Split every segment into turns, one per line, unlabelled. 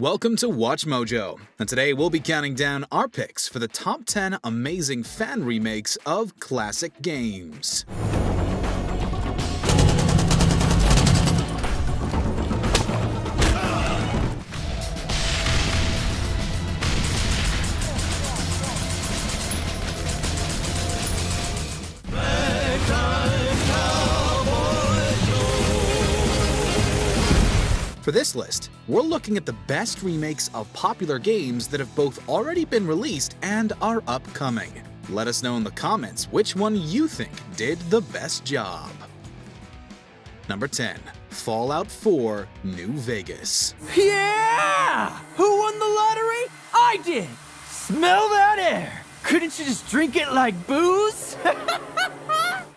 Welcome to Watch Mojo, and today we'll be counting down our picks for the top 10 amazing fan remakes of classic games. For this list, we're looking at the best remakes of popular games that have both already been released and are upcoming. Let us know in the comments which one you think did the best job. Number 10. Fallout 4 New Vegas.
Yeah! Who won the lottery? I did! Smell that air! Couldn't you just drink it like booze?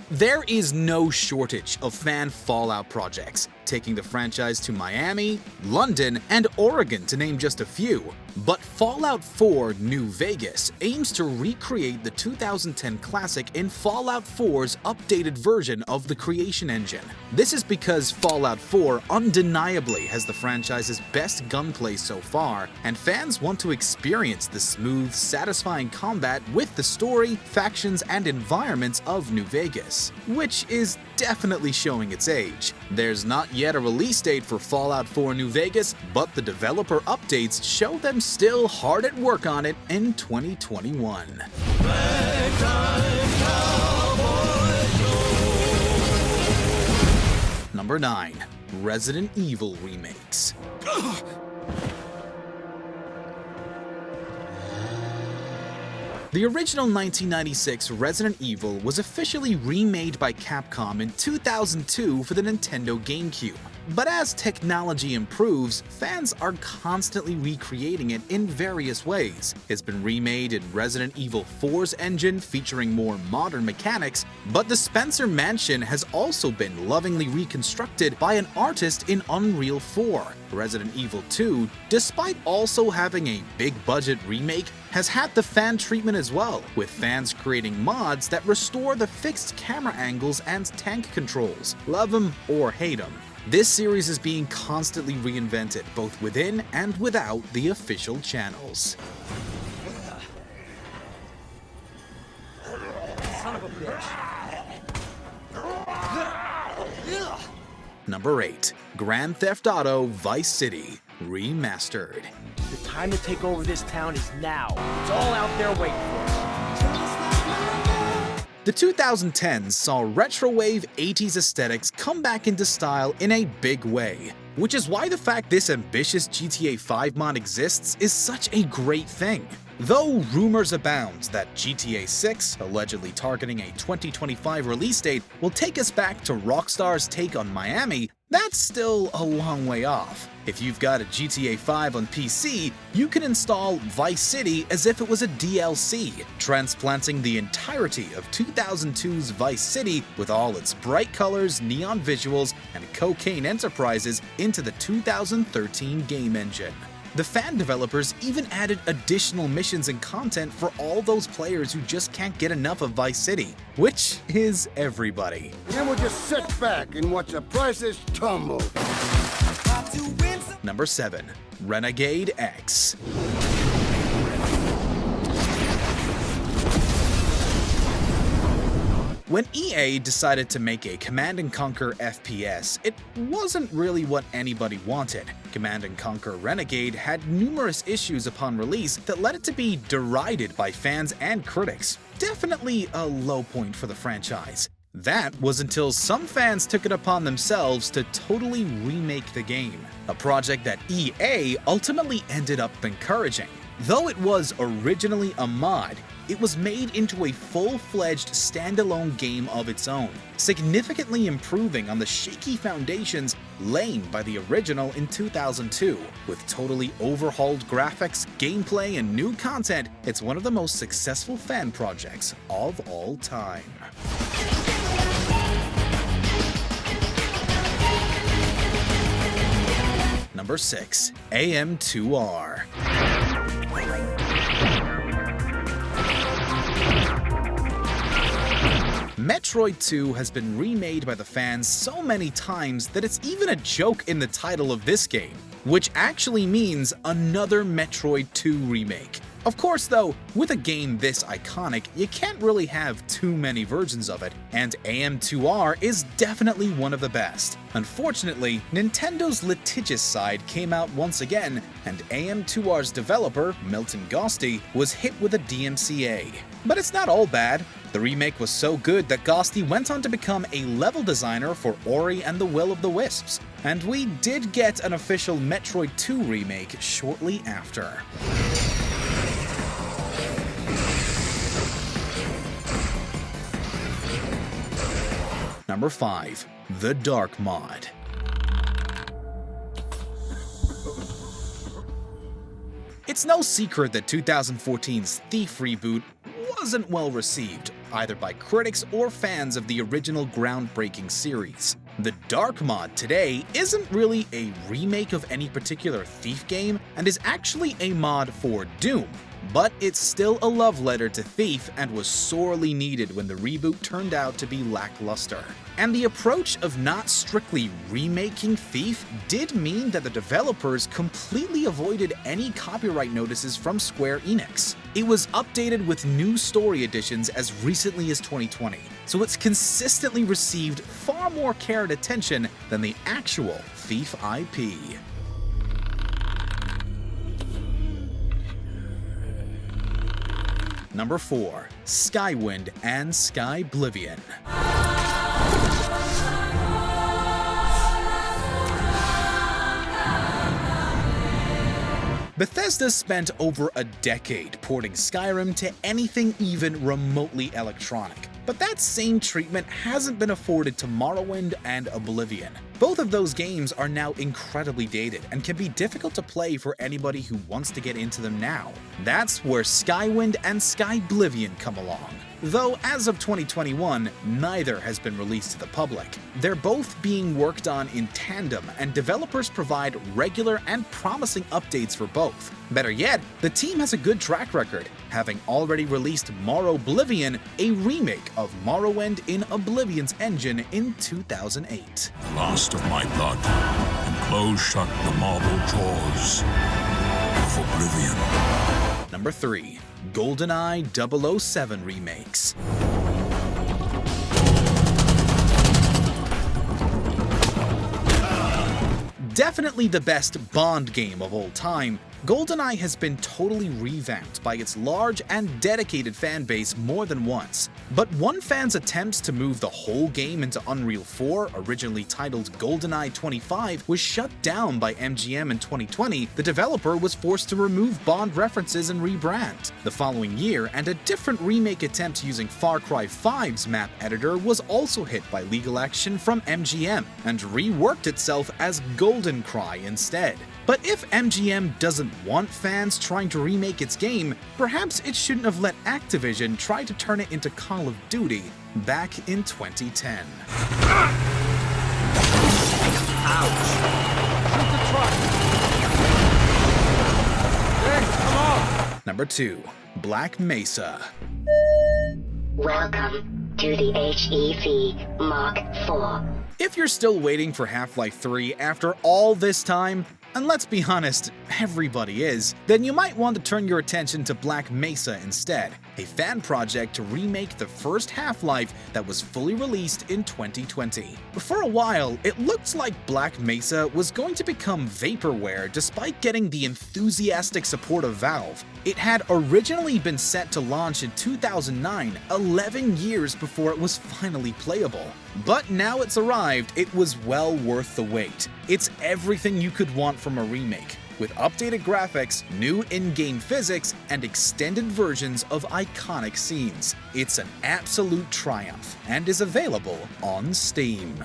There is no shortage of fan Fallout projects, taking the franchise to Miami, London, and Oregon to name just a few. But Fallout 4 New Vegas aims to recreate the 2010 classic in Fallout 4's updated version of the creation engine. This is because Fallout 4 undeniably has the franchise's best gunplay so far, and fans want to experience the smooth, satisfying combat with the story, factions, and environments of New Vegas, which is definitely showing its age. There's not yet a release date for Fallout 4 New Vegas, but the developer updates show them still hard at work on it in 2021. Number 9. Resident Evil Remakes. The original 1996 Resident Evil was officially remade by Capcom in 2002 for the Nintendo GameCube. But as technology improves, fans are constantly recreating it in various ways. It's been remade in Resident Evil 4's engine featuring more modern mechanics, but the Spencer Mansion has also been lovingly reconstructed by an artist in Unreal 4. Resident Evil 2, despite also having a big-budget remake, has had the fan treatment as well, with fans creating mods that restore the fixed camera angles and tank controls. Love them or hate them. This series is being constantly reinvented, both within and without the official channels.
Son of a bitch.
Number 8. Grand Theft Auto Vice City Remastered.
The time to take over this town is now. It's all out there waiting for us.
The 2010s saw retrowave 80s aesthetics come back into style in a big way, which is why the fact this ambitious GTA 5 mod exists is such a great thing. Though rumors abound that GTA 6, allegedly targeting a 2025 release date, will take us back to Rockstar's take on Miami, that's still a long way off. If you've got a GTA 5 on PC, you can install Vice City as if it was a DLC, transplanting the entirety of 2002's Vice City with all its bright colors, neon visuals, and cocaine enterprises into the 2013 game engine. The fan developers even added additional missions and content for all those players who just can't get enough of Vice City, which is everybody.
Then we'll just sit back and watch the prices tumble.
Number 7. Renegade X. When EA decided to make a Command & Conquer FPS, it wasn't really what anybody wanted. Command & Conquer Renegade had numerous issues upon release that led it to be derided by fans and critics. Definitely a low point for the franchise. That was until some fans took it upon themselves to totally remake the game, a project that EA ultimately ended up encouraging. Though it was originally a mod, it was made into a full-fledged standalone game of its own, significantly improving on the shaky foundations laid by the original in 2002. With totally overhauled graphics, gameplay, and new content, it's one of the most successful fan projects of all time. Number 6. AM2R. Metroid 2 has been remade by the fans so many times that it's even a joke in the title of this game. which actually means another Metroid 2 remake. Of course though, with a game this iconic, you can't really have too many versions of it, and AM2R is definitely one of the best. Unfortunately, Nintendo's litigious side came out once again, and AM2R's developer, Milton Gosti, was hit with a DMCA. But it's not all bad. The remake was so good that Gosti went on to become a level designer for Ori and the Will of the Wisps, and we did get an official Metroid 2 remake shortly after. Number 5. The Dark Mod. It's no secret that 2014's Thief reboot wasn't well received, either by critics or fans of the original groundbreaking series. The Dark Mod today isn't really a remake of any particular Thief game, and is actually a mod for Doom, but it's still a love letter to Thief and was sorely needed when the reboot turned out to be lackluster. And the approach of not strictly remaking Thief did mean that the developers completely avoided any copyright notices from Square Enix. It was updated with new story additions as recently as 2020, so it's consistently received far more care and attention than the actual Thief IP. Number 4. Skywind and Skyblivion. Bethesda spent over a decade porting Skyrim to anything even remotely electronic, but that same treatment hasn't been afforded to Morrowind and Oblivion. Both of those games are now incredibly dated and can be difficult to play for anybody who wants to get into them now. That's where Skywind and Skyblivion come along. Though as of 2021, neither has been released to the public. They're both being worked on in tandem, and developers provide regular and promising updates for both. Better yet, the team has a good track record, having already released Morroblivion, a remake of Morrowind in Oblivion's engine in 2008.
The last of my blood, and close shut the marble jaws of Oblivion.
Number 3. GoldenEye 007 Remakes. Definitely the best Bond game of all time, GoldenEye has been totally revamped by its large and dedicated fan base more than once. But one fan's attempts to move the whole game into Unreal 4, originally titled GoldenEye 25, was shut down by MGM in 2020. The developer was forced to remove Bond references and rebrand. The following year, and a different remake attempt using Far Cry 5's map editor was also hit by legal action from MGM, and reworked itself as Golden Cry instead. But if MGM doesn't want fans trying to remake its game, perhaps it shouldn't have let Activision try to turn it into Call of Duty back in 2010.
Ouch! Shoot the truck! Hey, come on!
Number 2. Black Mesa.
Welcome to the HEV Mark IV.
If you're still waiting for Half-Life 3 after all this time, and let's be honest, everybody is, then you might want to turn your attention to Black Mesa instead, a fan project to remake the first Half-Life that was fully released in 2020. For a while, it looked like Black Mesa was going to become vaporware despite getting the enthusiastic support of Valve. It had originally been set to launch in 2009, 11 years before it was finally playable. But now it's arrived, it was well worth the wait. It's everything you could want from a remake, with updated graphics, new in-game physics, and extended versions of iconic scenes. It's an absolute triumph, and is available on Steam.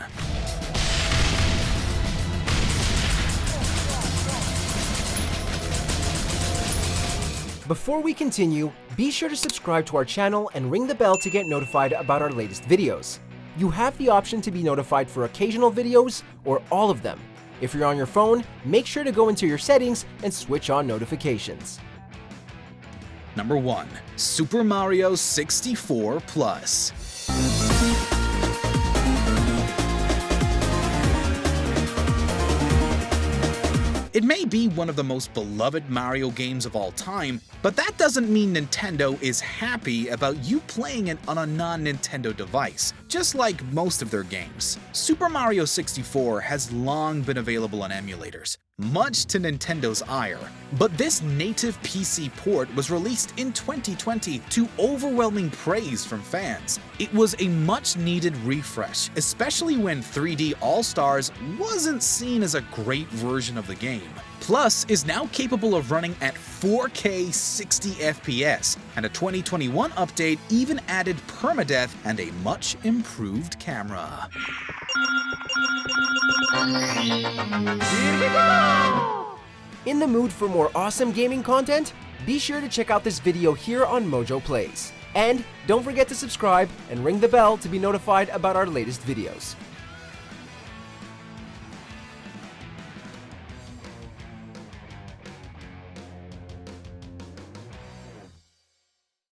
Before we continue, be sure to subscribe to our channel and ring the bell to get notified about our latest videos. You have the option to be notified for occasional videos or all of them. If you're on your phone, make sure to go into your settings and switch on notifications.
Number 1. Super Mario 64 Plus. It may be one of the most beloved Mario games of all time, but that doesn't mean Nintendo is happy about you playing it on a non-Nintendo device, just like most of their games. Super Mario 64 has long been available on emulators, much to Nintendo's ire. But this native PC port was released in 2020 to overwhelming praise from fans. It was a much-needed refresh, especially when 3D All-Stars wasn't seen as a great version of the game. Plus is now capable of running at 4K 60 FPS, and a 2021 update even added permadeath and a much improved camera.
In the mood for more awesome gaming content? Be sure to check out this video here on Mojo Plays. And don't forget to subscribe and ring the bell to be notified about our latest videos.